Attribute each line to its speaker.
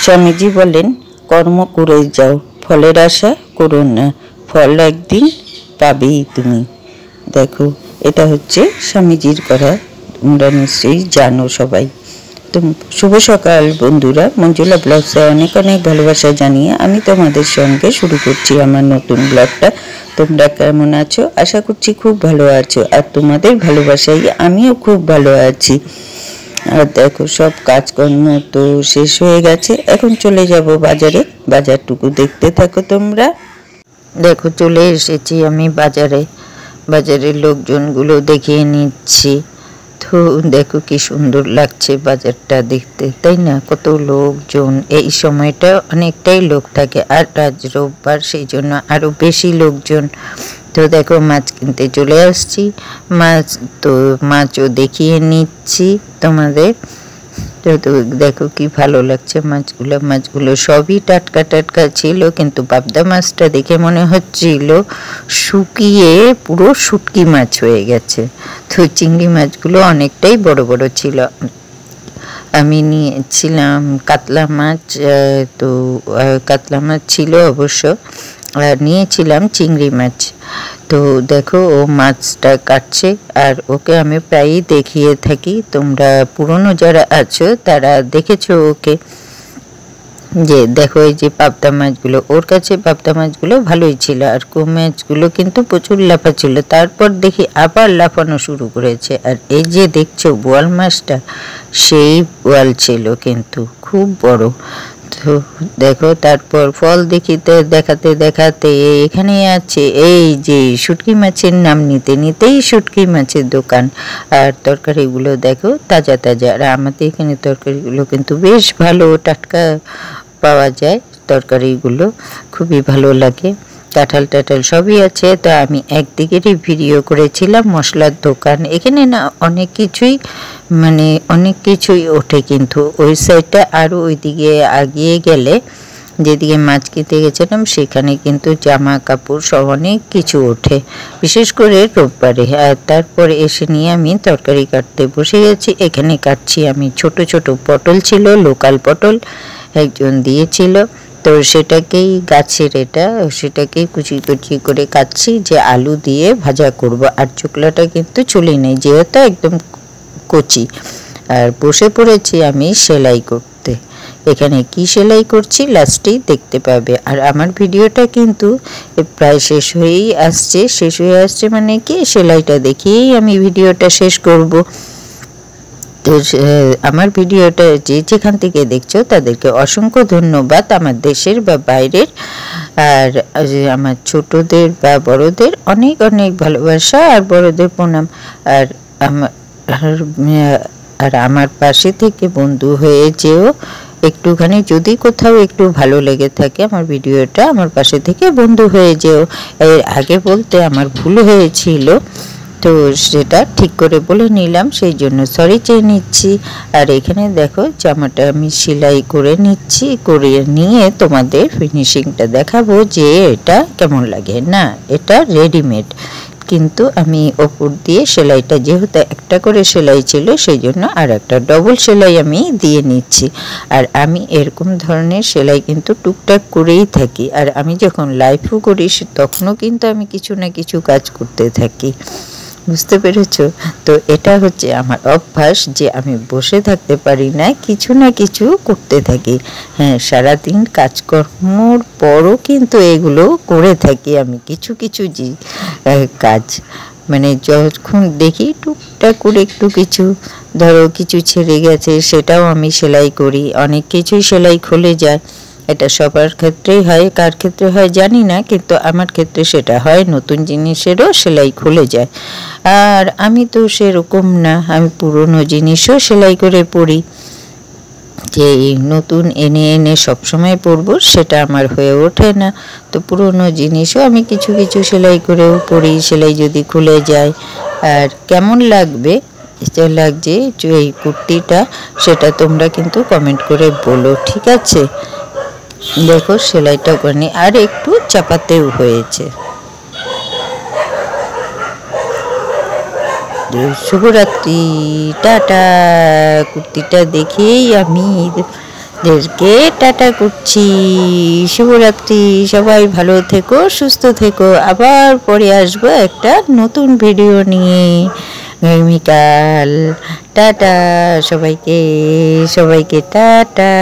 Speaker 1: স্বামীজি বলেন, কর্ম করে যাও, ফলের আশা করো না, ফল একদিন পাবেই তুমি। দেখো, এটা হচ্ছে স্বামীজির কথা, তোমরা নিশ্চয়ই জানো সবাই। তো শুভ সকাল বন্ধুরা, মঞ্জুলা ব্লগসে অনেক অনেক ভালোবাসা জানিয়ে আমি তোমাদের সঙ্গে শুরু করছি আমার নতুন ব্লগটা। তোমরা কেমন আছো? আশা করছি খুব ভালো আছো, আর তোমাদের ভালোবাসায় আমিও খুব ভালো আছি। আর দেখো, সব কাজকর্ম তো শেষ হয়ে গেছে, এখন চলে যাব বাজারে। বাজারটুকু দেখতে থাকো তোমরা। দেখো, চলে এসেছি আমি বাজারে। বাজারের লোকজনগুলো দেখিয়ে নিচ্ছি। তো দেখো কি সুন্দর লাগছে বাজারটা দেখতে, তাই না? কত লোকজন, এই সময়টা অনেকটাই লোক থাকে, আর আজ রোববার, সেই জন্য আরো বেশি লোকজন। তো দেখো, মাছ কিনতে চলে আসছি। মাছও দেখিয়ে নিচ্ছি তোমাদের। তো দেখো কি ভালো লাগছে মাছগুলো সবই টাটকা টাটকা ছিল, কিন্তু পাবদা মাছটা দেখে মনে হচ্ছিল শুকিয়ে পুরো শুটকি মাছ হয়ে গেছে। তো চিংড়ি মাছগুলো অনেকটাই বড় বড় ছিল। আমি নিয়েছিলাম কাতলা মাছ, তো কাতলা মাছ ছিল অবশ্য, আর নিয়েছিলাম চিংড়ি মাছ। তো দেখো, ও মাছটা কাটছে, আর ওকে আমি প্রায়ই দেখিয়ে থাকি। তোমরা পুরনো যারা আছো তারা দেখেছো ওকে, যে দেখো এই যে পাবদা মাছগুলো, ওর কাছে পাবদা মাছগুলো ভালোই ছিল, আর কম মাছগুলো কিন্তু প্রচুর লাফাচ্ছিল। তারপর দেখি আবার লাফানো শুরু করেছে। আর এই যে দেখছো বোয়াল মাছটা, সেই বোয়াল ছিল, কিন্তু খুব বড়। তো দেখো, তারপর ফল দেখাতে দেখাতে এখানে আছে এই যে শুটকি মাছের নাম নিতে নিতেই শুটকি মাছের দোকান। আর তরকারিগুলো দেখো তাজা তাজা, আর আমাদের এখানে তরকারিগুলো কিন্তু বেশ ভালো, টাটকা পাওয়া যায়। তরকারিগুলো খুবই ভালো লাগে, কাঁঠাল টাঠাল সবই আছে। তো আমি একদিকেরই ভিডিও করেছিলাম মশলার দোকান। এখানে না অনেক কিছুই ওঠে, কিন্তু ওই সাইডটা আরও ওইদিকে আগিয়ে গেলে, যেদিকে মাছ কিনতে গেছিলাম, সেখানে কিন্তু জামা কাপড় সব অনেক কিছু ওঠে, বিশেষ করে রোববারে। আর তারপরে এসে নিয়ে আমি তরকারি কাটতে বসে গেছি। এখানে কাটছি আমি, ছোট ছোট পটল ছিল, লোকাল পটল একজন দিয়েছিল, তো সেটাকেই সেটাকেই কুচি কুচি করে কাটছি, যে আলু দিয়ে ভাজা করব। আর চোকলাটা কিন্তু চুলি নেই, যেহেতু একদম কচি। আর বসে পড়েছি আমি সেলাই করতে। এখানে কি সেলাই করছি লাস্টেই দেখতে পাবে। আর আমার ভিডিওটা কিন্তু প্রায় শেষ হয়ে আসছে, মানে কি, সেলাইটা দেখিয়েই আমি ভিডিওটা শেষ করব। তো আমার ভিডিওটা যেখান থেকে দেখছো তাদেরকে অসংখ্য ধন্যবাদ, আমার দেশের বা বাইরের। আর আমার ছোটদের বা বড়দের অনেক অনেক ভালোবাসা, আর বড়দের প্রণাম। আর আমার পাশে থেকে বন্ধু হয়ে যেও একটুখানি, যদি কোথাও একটু ভালো লেগে থাকে আমার ভিডিওটা, আমার পাশে থেকে বন্ধু হয়ে যেও। এর আগে বলতে আমার ভুল হয়েছিল, তো সেটা ঠিক করে বলে নিলাম, সেই জন্য সরি চেয়ে নিচ্ছি। আর এখানে দেখো, জামাটা আমি সেলাই করে নিচ্ছি, করে নিয়ে তোমাদের ফিনিশিংটা দেখাবো যে এটা কেমন লাগে। না, এটা রেডিমেড, কিন্তু আমি ওপর দিয়ে সেলাইটা, যেহেতু একটা করে সেলাই ছিল, সেই জন্য আর একটা ডবল সেলাই আমি দিয়ে নিচ্ছি। আর আমি এরকম ধরনের সেলাই কিন্তু টুকটাক করেই থাকি, আর আমি যখন লাইভও করি তখনও কিন্তু আমি কিছু না কিছু কাজ করতে থাকি, বুঝতে পেরেছো? তো এটা হচ্ছে আমার অভ্যাস, যে আমি বসে থাকতে পারি না, কিছু না কিছু করতে থাকি। হ্যাঁ, সারাদিন কাজকর্মর পরও কিন্তু এগুলো করে থাকি আমি, কিছু কিছু কাজ, মানে যখন দেখি টুকটাক করে একটু কিছু, ধরো কিছু ছেড়ে গেছে, সেটাও আমি সেলাই করি। অনেক কিছুই সেলাই খুলে যায়, এটা সবার ক্ষেত্রেই হয়, কার ক্ষেত্রে হয় জানি না, কিন্তু আমার ক্ষেত্রে সেটা হয়, নতুন জিনিসেরও সেলাই খুলে যায়। আর আমি তো সেরকম না, আমি পুরনো জিনিসও সেলাই করে পরি, যে নতুন এনে এনে সবসময় পরবো সেটা আমার হয়ে ওঠে না। তো পুরনো জিনিসও আমি কিছু কিছু সেলাই করেও পরি, সেলাই যদি খুলে যায়। আর কেমন লাগছে এই কুর্তিটা, সেটা তোমরা কিন্তু কমেন্ট করে বলো, ঠিক আছে? দেখো, সেলাইটা ওখানে আর একটু চাপাতেও হয়েছে। শুভরাত্রি, টাটা। কুর্তিটা দেখেই আমি দেরকে টাটা করছি। শুভরাত্রি। সবাই ভালো থেকো, সুস্থ থেকো। আবার পরে আসবো একটা নতুন ভিডিও নিয়ে আগামীকাল। টাটা সবাইকে, সবাইকে টাটা।